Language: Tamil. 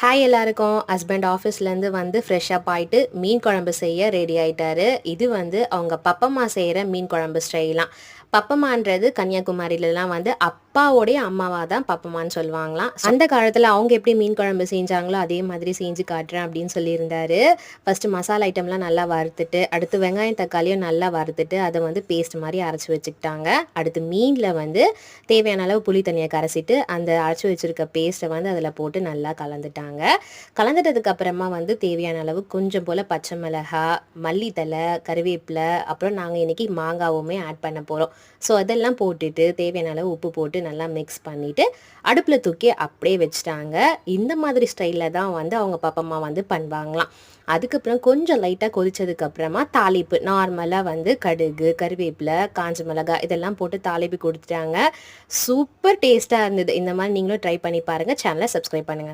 ஹாய் எல்லாருக்கும். ஹஸ்பண்ட் ஆஃபீஸ்லேருந்து வந்து ஃப்ரெஷ் அப் ஆயிட்டு மீன் குழம்பு செய்ய ரெடி ஆயிட்டாரு. இது வந்து அவங்க பப்பம்மா செய்கிற மீன் குழம்பு ஸ்டைலாம். பப்பம்மான்றது கன்னியாகுமரியிலலாம் வந்து அப்பாவோடைய அம்மாவா தான் பப்பம்மான்னு சொல்லுவாங்களாம். அந்த காலத்தில் அவங்க எப்படி மீன் குழம்பு செஞ்சாங்களோ அதே மாதிரி செஞ்சு காட்டுறேன் அப்படின்னு சொல்லியிருந்தாரு. ஃபஸ்ட்டு மசாலா ஐட்டம்லாம் நல்லா வறுத்துட்டு, அடுத்து வெங்காயம் தக்காளியும் நல்லா வறுத்துட்டு அதை வந்து பேஸ்ட் மாதிரி அரைச்சி வச்சுக்கிட்டாங்க. அடுத்து மீனில் வந்து தேவையான அளவு புளி தண்ணியை கரைச்சிட்டு அந்த அரைச்சி வச்சுருக்க பேஸ்ட்டை வந்து அதில் போட்டு நல்லா கலந்துட்டாங்க. கலந்துட்டதுக்கு அப்புறமா வந்து தேவையான அளவு கொஞ்சம் போல் பச்சை மிளகாய், மல்லித்தலை, கருவேப்பிலை, அப்புறம் நாங்கள் இன்றைக்கி மாங்காவுமே ஆட் பண்ண போகிறோம். ஸோ அதெல்லாம் போட்டுட்டு தேவையான அளவு உப்பு போட்டு நல்லா மிக்ஸ் பண்ணிவிட்டு அடுப்பில் தூக்கி அப்படியே வச்சுட்டாங்க. இந்த மாதிரி ஸ்டைலில் தான் வந்து அவங்க பாப்பம்மா வந்து பண்ணுவாங்களாம். அதுக்கப்புறம் கொஞ்சம் லைட்டாக கொதிச்சதுக்கப்புறமா தாளிப்பு நார்மலாக வந்து கடுகு, கருவேப்பிலை, காஞ்ச மிளகாய் இதெல்லாம் போட்டு தாளிப்பு கொடுத்துட்டாங்க. சூப்பர் டேஸ்ட்டாக இருந்தது. இந்த மாதிரி நீங்களும் ட்ரை பண்ணி பாருங்கள். சேனலை சப்ஸ்கிரைப் பண்ணுங்கள்.